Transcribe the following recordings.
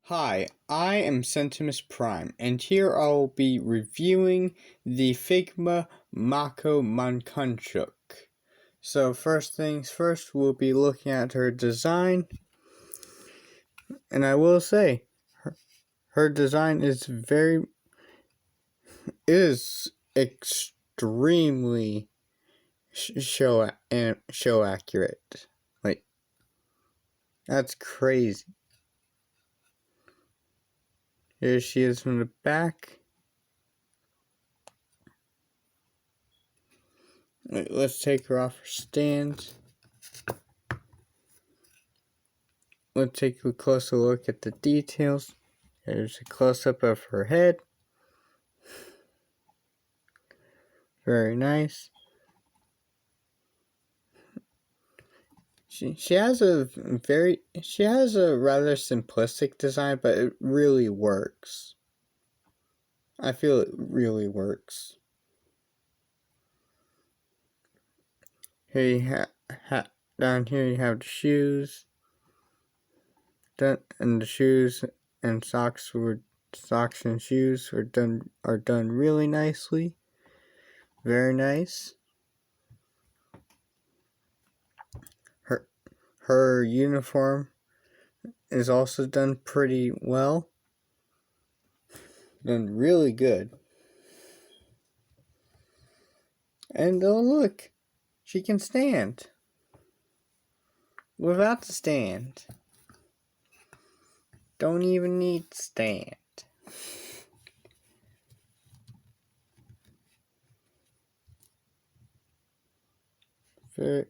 Hi, I am Sentimus Prime, and here I will be reviewing the Figma Mako Mankanshoku. So first things first, we'll be looking at her design, and I will say, her design is extremely show accurate. Like, that's crazy. Here she is from the back. Let's take her off her stand. Let's take a closer look at the details. Here's a close-up of her head. Very nice. She has a rather simplistic design, but it really works. I feel it really works. Here you down here you have the shoes. And the shoes and socks and shoes are done really nicely. Very nice. Her uniform is also done pretty well. Done really good. And oh look, she can stand without the stand. Don't even need stand. Very,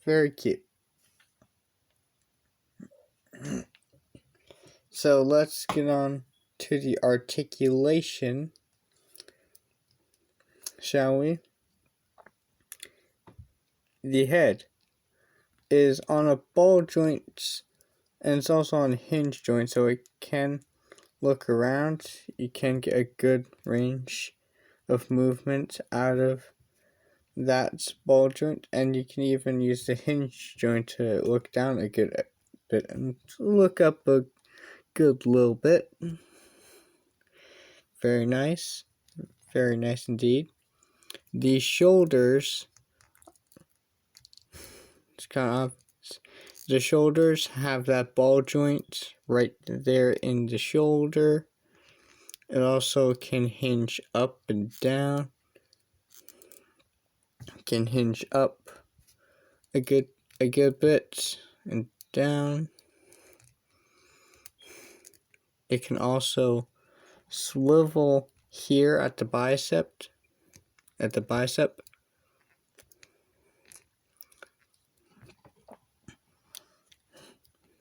very cute. So let's get on to the articulation, shall we? The head is on a ball joint, and it's also on a hinge joint, so it can look around. You can get a good range of movement out of that ball joint, and you can even use the hinge joint to look down a good bit and look up a good little bit. Very nice indeed. The shoulders, it's kind of obvious. The shoulders have that ball joint right there in the shoulder. It also can hinge up and down. Can hinge up a good bit and down. It can also swivel here at the bicep.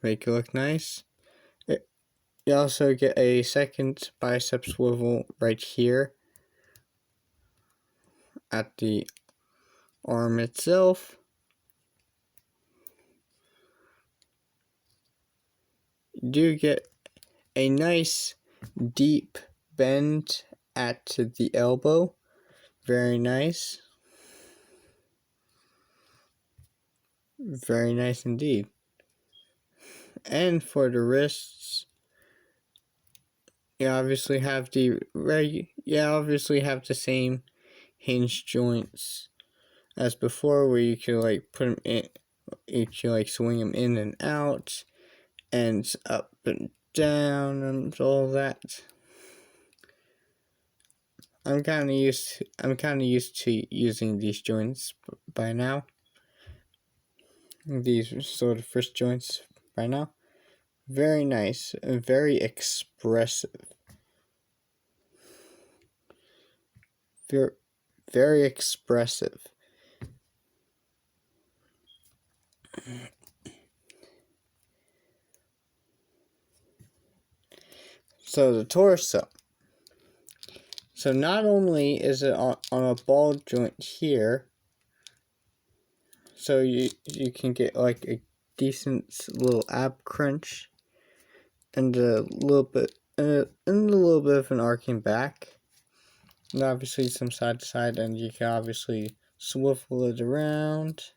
Make it look nice. You also get a second bicep swivel right here at the arm itself. You do get a nice deep bend at the elbow. Very nice. Very nice indeed. And for the wrists, you obviously have the same hinge joints as before, where you can like put them in, you can like swing them in and out, and up and down, and all that. I'm kind of used to using these joints by now. These sort of wrist joints by now. Very nice and very expressive. Very expressive. So the torso. So not only is it on a ball joint here, so you can get like a decent little ab crunch and a little bit of an arcing back, and obviously some side to side, and you can obviously swivel it around.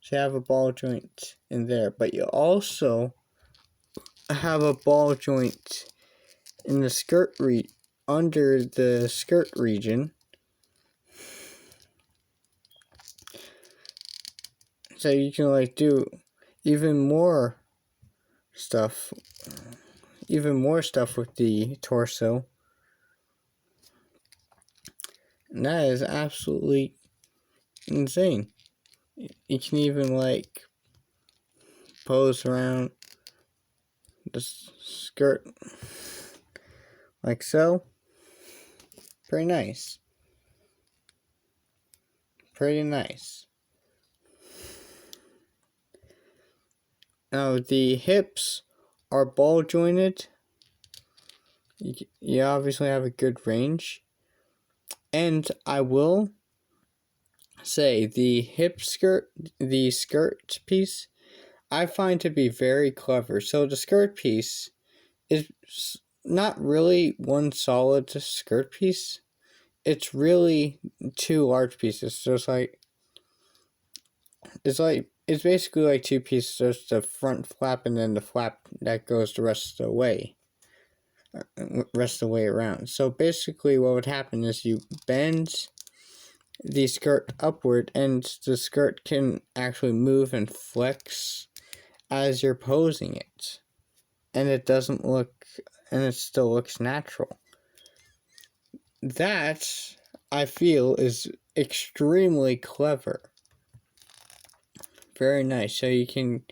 So you have a ball joint in there, but you also have a ball joint in the skirt under the skirt region. So you can like do even more stuff with the torso. And that is absolutely insane. You can even like pose around the skirt like so. Pretty nice. Pretty nice. Now the hips are ball jointed. You obviously have a good range. And I will say the skirt piece, I find to be very clever. So the skirt piece is not really one solid skirt piece. It's really two large pieces. So it's basically like two pieces. There's the front flap and then the flap that goes the rest of the way around. So basically what would happen is you bend the skirt upward and the skirt can actually move and flex as you're posing it. And it still looks natural. That, I feel, is extremely clever. Very nice. So you can,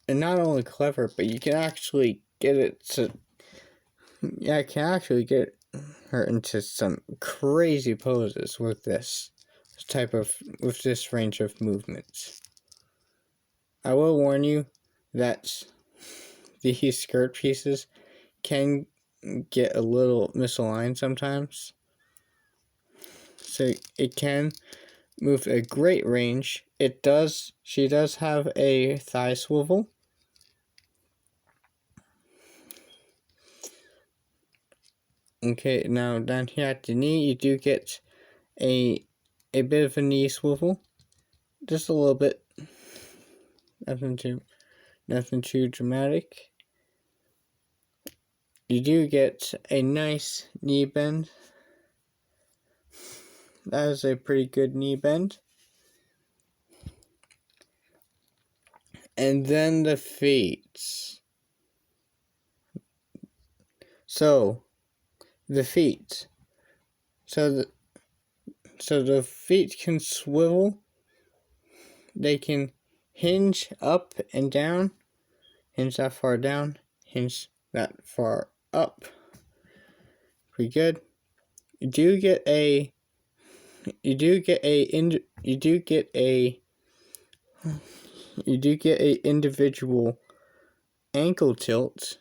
and not only clever, but you can actually get it to, I can actually get her into some crazy poses with this range of movements. I will warn you that these skirt pieces can get a little misaligned sometimes. So it can move a great range. She does have a thigh swivel. Okay, now down here at the knee, you do get a bit of a knee swivel. Just a little bit. Nothing too dramatic. You do get a nice knee bend. That is a pretty good knee bend. And then the feet. So, the feet. So the feet can swivel. They can hinge up and down. Hinge that far down. Hinge that far up. Pretty good. You do get a individual ankle tilt.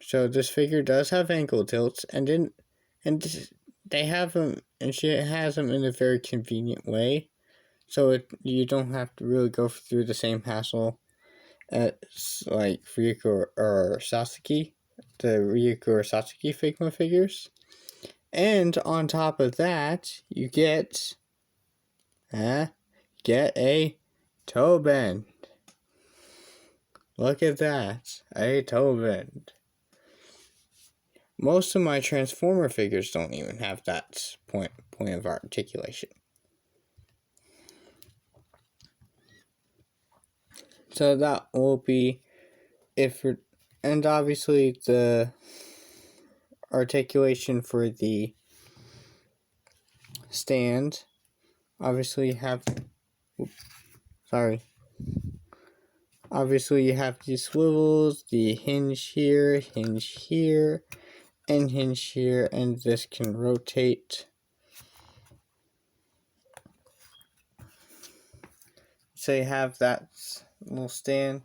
So this figure does have ankle tilts, and they have them, and she has them in a very convenient way. So you don't have to really go through the same hassle as like Ryuko or Sasuke, the Ryuko or Sasuke Figma figures. And on top of that, you get a toe bend. Look at that, a toe bend. Most of my Transformer figures don't even have that point of articulation. So that will be and obviously the articulation for the stand. Obviously you have these swivels, the hinge here, and hinge here, and this can rotate. So you have that little stand.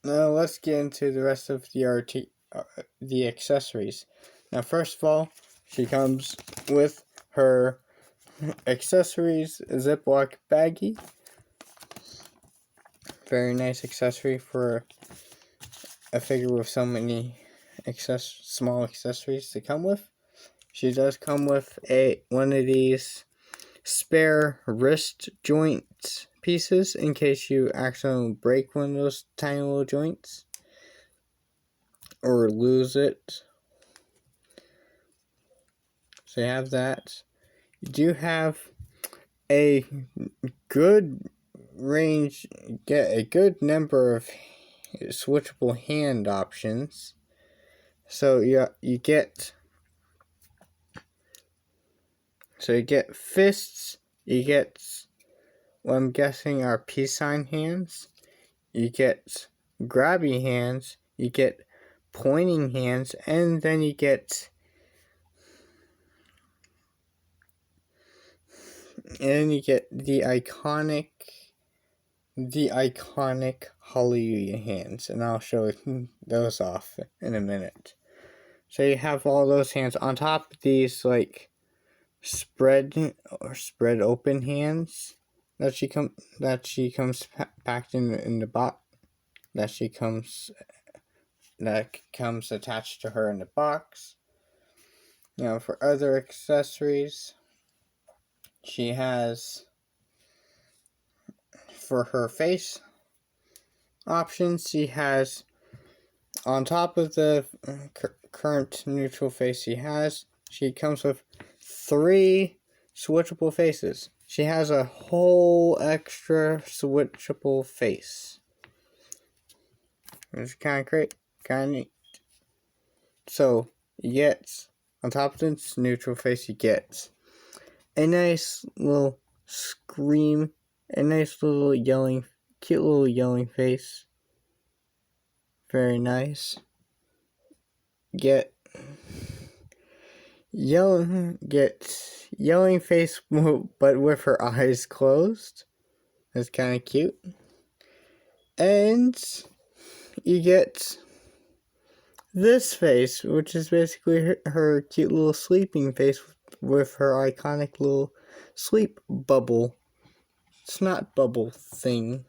Now let's get into the rest of the accessories. Now first of all, she comes with her accessories Ziploc baggie. Very nice accessory for a figure with so many small accessories to come with. She does come with one of these spare wrist joint pieces in case you accidentally break one of those tiny little joints. or lose it. So you have that. You do have a good range, get a good number of switchable hand options. So you get fists, you get what I'm guessing are peace sign hands, you get grabby hands, you get pointing hands, and then you get the iconic hallelujah hands, and I'll show those off in a minute. So you have all those hands on top of these like spread open hands that she comes packed in the box that comes attached to her in the box. Now for other accessories, she has, for her face options, she has on top of the current neutral face she comes with 3 switchable faces. She has a whole extra switchable face. It's kind of great, kind of neat. So you get, on top of this neutral face, you get a nice little scream, a nice little cute little yelling face. Very nice. Get yelling face, but with her eyes closed. That's kind of cute. And you get this face, which is basically her cute little sleeping face with her iconic little sleep bubble, snot bubble thing.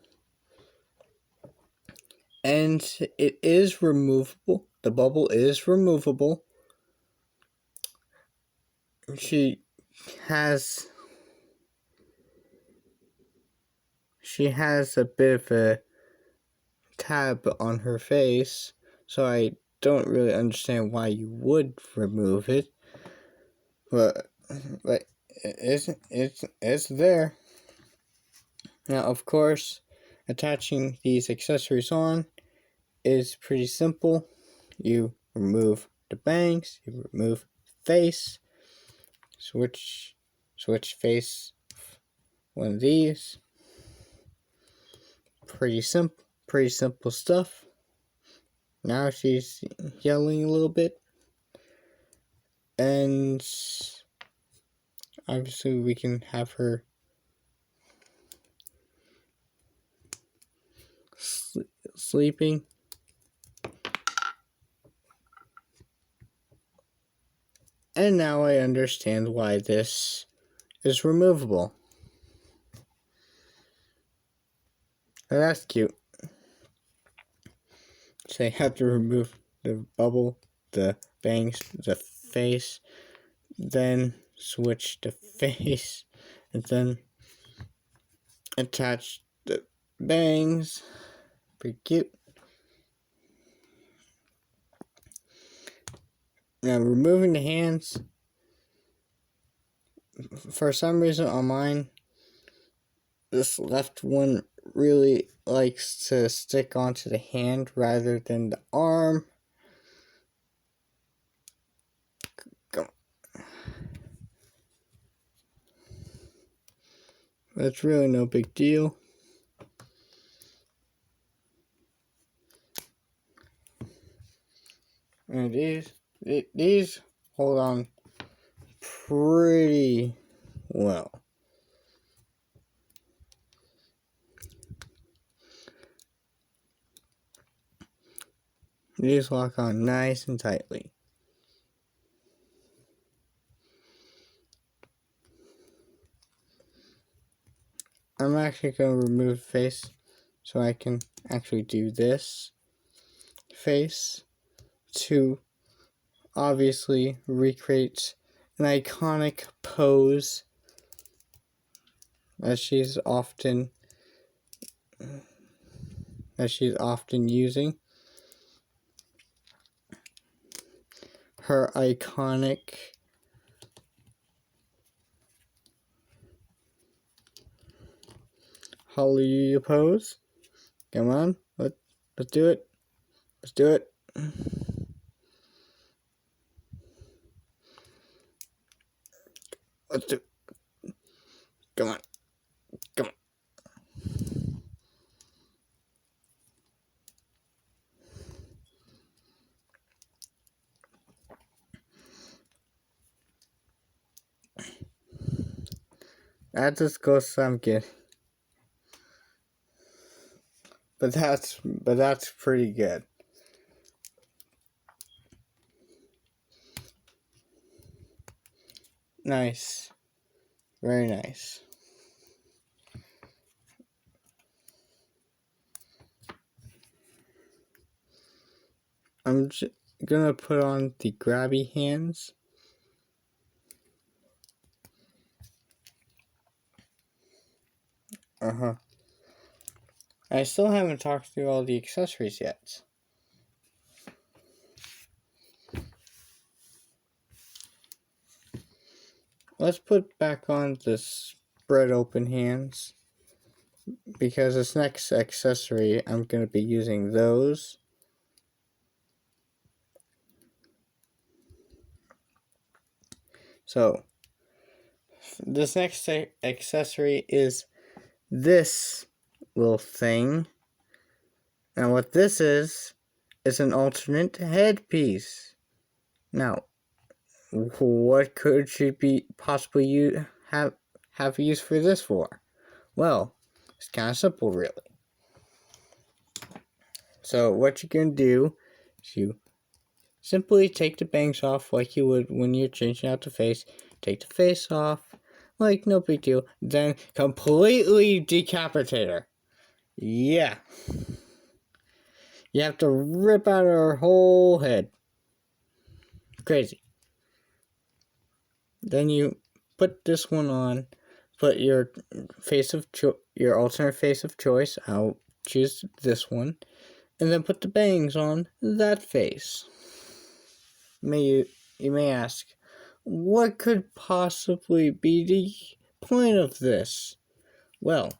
And it is removable. The bubble is removable. She has a bit of a tab on her face, so I don't really understand why you would remove it. But it's there. Now, of course, attaching these accessories on is pretty simple. You remove the bangs, you remove face, switch face one of these. Pretty simple stuff. Now she's yelling a little bit, and obviously we can have her sleeping. And now I understand why this is removable. Now that's cute. So you have to remove the bubble, the bangs, the face, then switch the face, and then attach the bangs. Pretty cute. Now removing the hands, for some reason on mine, this left one really likes to stick onto the hand rather than the arm. That's really no big deal. And these hold on pretty well. These lock on nice and tightly. I'm actually going to remove the face so I can actually do this face to obviously recreate an iconic pose that she's often using. her iconic hallelujah pose. Come on, let's do it. Let's do it. Let's do it. Come on. Come on. That's as close as I'm getting. But that's pretty good. Nice. Very nice. I'm just gonna put on the grabby hands. I still haven't talked through all the accessories yet. Let's put back on the spread open hands, because this next accessory I'm going to be using those. So this next accessory is this little thing. Now what this is an alternate headpiece. Now what could she be possibly have use for this for? Well, it's kind of simple, really. So what you can do is you simply take the bangs off like you would when you're changing out the face. Take the face off, like no big deal. Then completely decapitate her. Yeah. You have to rip out her whole head. Crazy. Then you put this one on. Put your your alternate face of choice. I'll choose this one. And then put the bangs on that face. You may ask, what could possibly be the point of this? Well,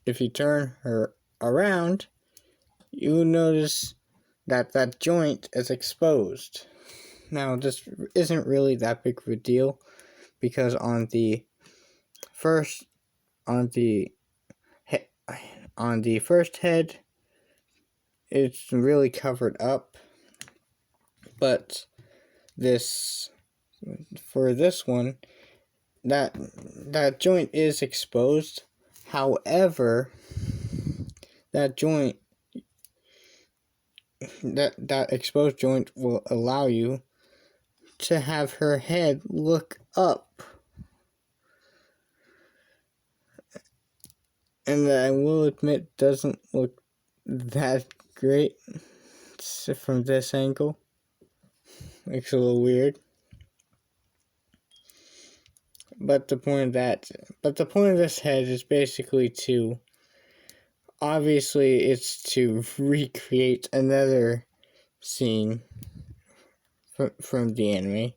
if you turn her around, you'll notice that that joint is exposed. Now, this isn't really that big of a deal, because on the first head, it's really covered up, but for this one, that joint is exposed. However, that joint, that exposed joint will allow you to have her head look up. And I will admit, doesn't look that great from this angle. Looks a little weird. But the point of this head is basically obviously it's to recreate another scene from the anime.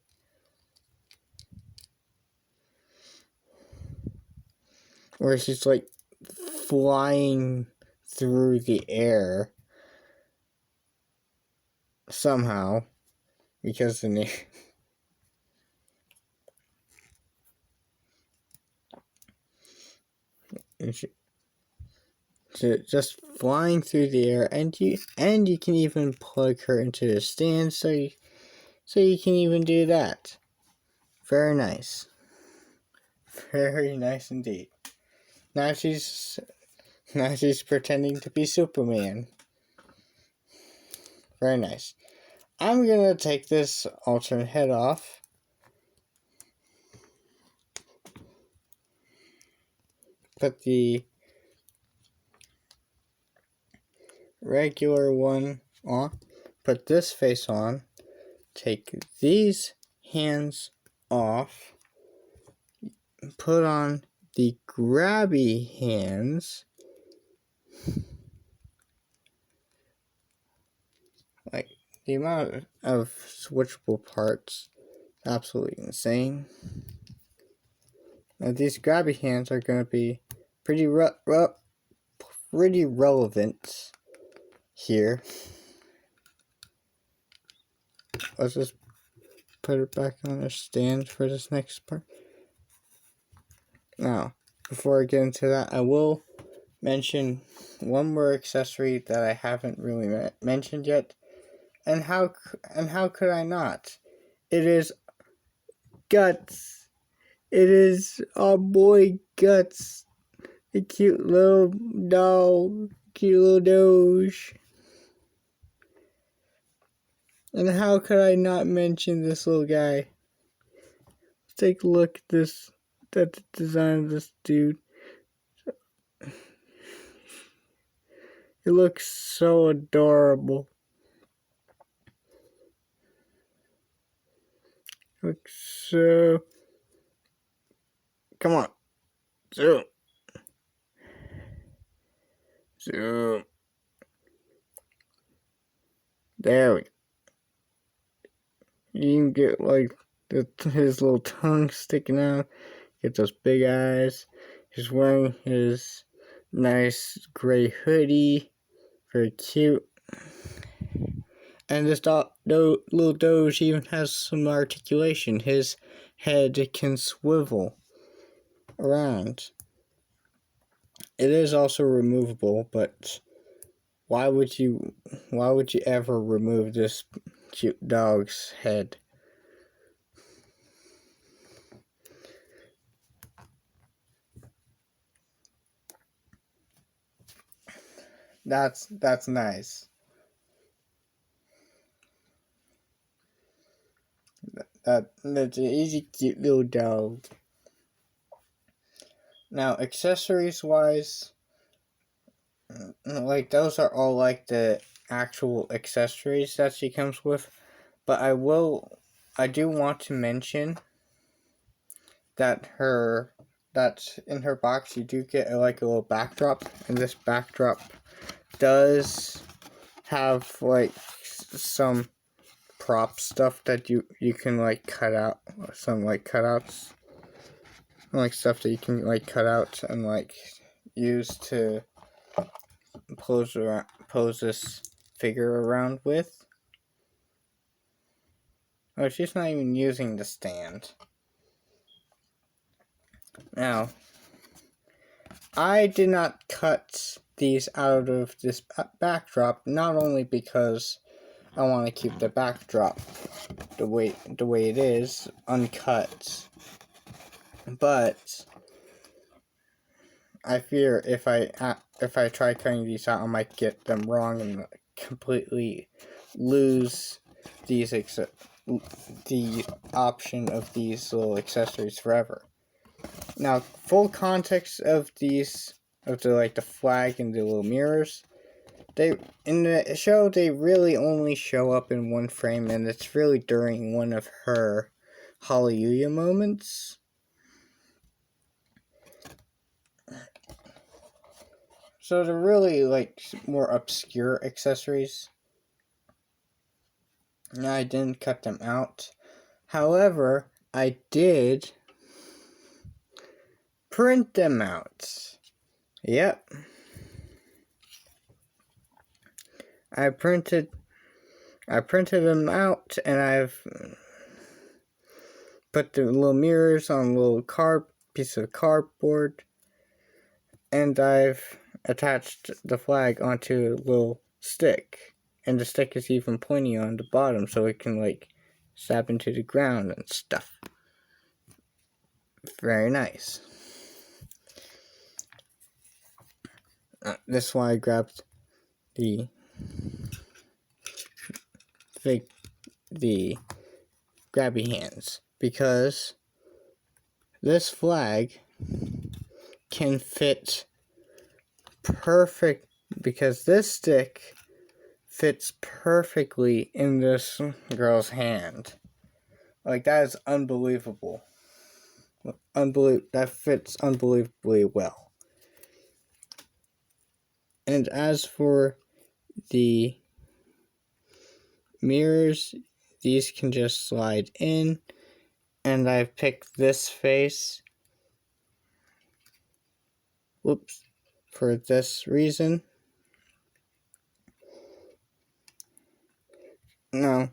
Where she's like flying through the air somehow, because the name. Just flying through the air, and you can even plug her into the stand, so you can even do that. Very nice. Very nice indeed. Now she's pretending to be Superman. Very nice. I'm gonna take this alternate head off. Put the regular one on. Put this face on. Take these hands off. Put on the grabby hands. Like the amount of switchable parts is absolutely insane. Now these grabby hands are going to be pretty relevant here. Let's just put it back on our stand for this next part. Now, before I get into that, I will mention one more accessory that I haven't really mentioned yet. And how could I not? It is Guts. It is our boy Guts. The cute little doll. Cute little Doge. And how could I not mention this little guy? Let's take a look at this. At the design of this dude. It looks so adorable. Looks so... Come on. Zoom. Zoom. There we go. You can get like his little tongue sticking out. Get those big eyes. He's wearing his nice gray hoodie. Very cute. And this little Doge even has some articulation. His head can swivel around. It is also removable, but why would you ever remove this cute dog's head? That's nice. That's an easy, cute little dog. Now, accessories wise, like those are all like the actual accessories that she comes with. But I do want to mention that in her box you do get like a little backdrop, and this backdrop does have like some prop stuff that you can like cut out, some like cutouts, like stuff that you can like cut out and like use to pose this figure around with. Oh, she's not even using the stand. Now, I did not cut these out of this backdrop, not only because I want to keep the backdrop the way it is, uncut, but I fear if I try cutting these out, I might get them wrong and completely lose the option of these little accessories forever. Now, full context of these, of the flag and the little mirrors, in the show they really only show up in one frame, and it's really during one of her Hallelujah moments. So they're really like more obscure accessories. And I didn't cut them out. However, I did print them out. Yep. I printed them out, and I've put the little mirrors on a little piece of cardboard, and I've attached the flag onto a little stick, and the stick is even pointy on the bottom so it can like stab into the ground and stuff. Very nice. This is why I grabbed the grabby hands, because this flag can fit perfect, because this stick fits perfectly in this girl's hand. Like, that is unbelievable. That fits unbelievably well. And as for the mirrors, these can just slide in, and I've picked this face, for this reason. No,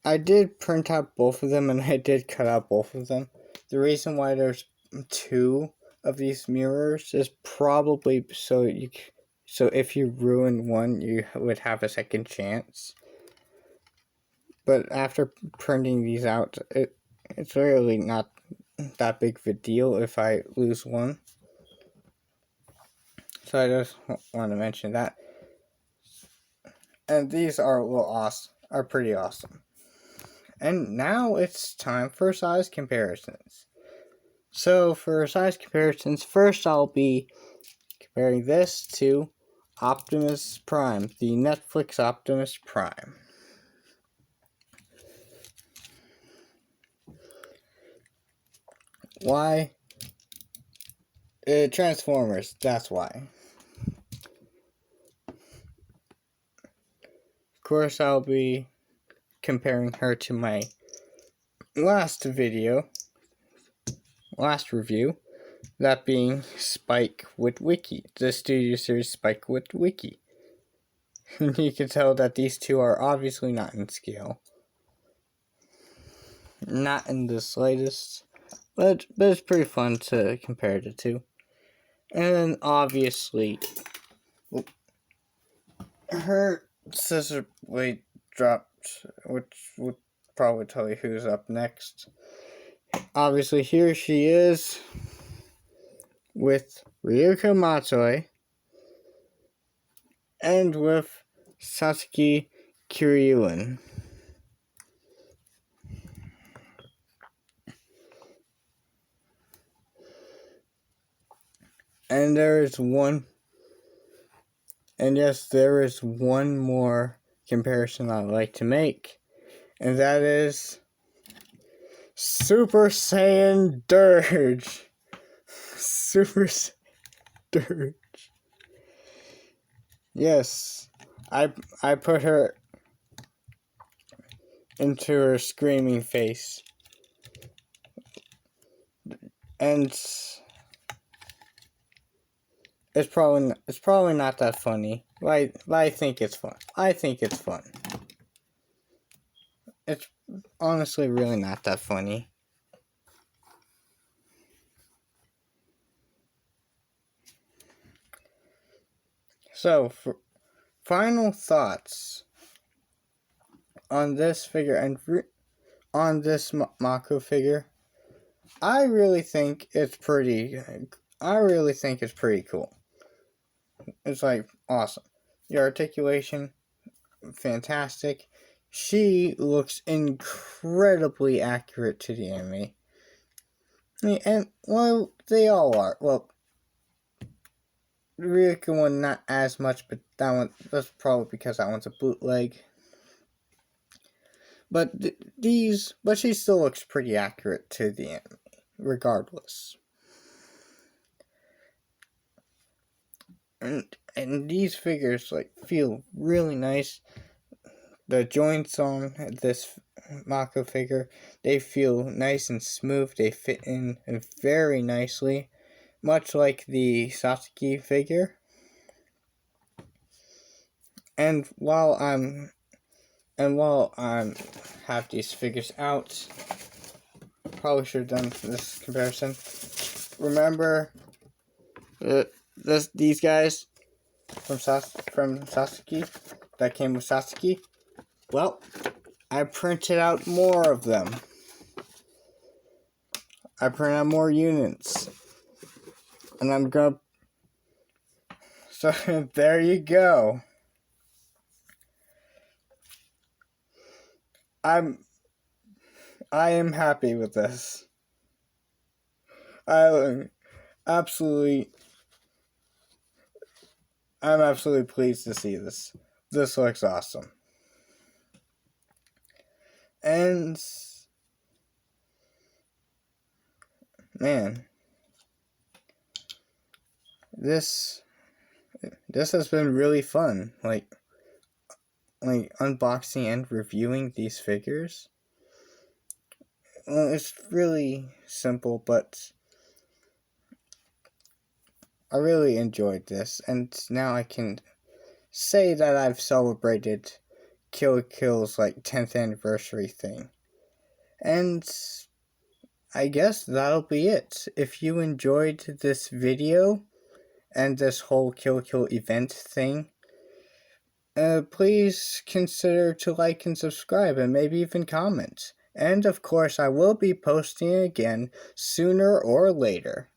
I did print out both of them, and I did cut out both of them. The reason why there's 2 of these mirrors is probably so if you ruin one, you would have a second chance. But after printing these out, it's really not that big of a deal if I lose one. So I just want to mention that. And these are pretty awesome. And now it's time for size comparisons. So for size comparisons, first I'll be comparing this to Optimus Prime, the Netflix Optimus Prime. Why? Transformers, that's why. Of course, I'll be comparing her to my last review, that being Spike Witwicky, the Studio Series Spike Witwicky. You can tell that these two are obviously not in scale. Not in the slightest. But it's pretty fun to compare the two. And then obviously, her scissor blade dropped, which would probably tell you who's up next. Obviously, here she is with Ryuko Matoi and with Satsuki Kiryuin. And there is one more comparison I'd like to make, and that is Super Saiyan Dirge. Super Saiyan Dirge. Yes, I put her into her screaming face, and it's probably not that funny. But I think it's fun. It's honestly really not that funny. So, for final thoughts on this figure and on this Mako figure, I really think it's pretty cool. It's like awesome. The articulation, fantastic. She looks incredibly accurate to the anime. And, well, they all are. Well, the Ryuko one, not as much, but that's probably because that one's a bootleg. But but she still looks pretty accurate to the anime, regardless. And these figures feel really nice. The joints on this Mako figure, they feel nice and smooth. They fit in very nicely, much like the Satsuki figure. And while I'm have these figures out, probably should have done this comparison. Remember these guys from Satsuki that came with Satsuki? Well, I printed out more of them. I printed out more units. And I'm gonna... So, there you go. I am happy with this. I'm absolutely pleased to see this. This looks awesome. And man, this has been really fun. like unboxing and reviewing these figures. Well, it's really simple, but I really enjoyed this, and now I can say that I've celebrated Kill Kill's 10th anniversary thing. And I guess that'll be it. If you enjoyed this video and this whole Kill Kill event thing, please consider to like and subscribe and maybe even comment. And of course, I will be posting again sooner or later.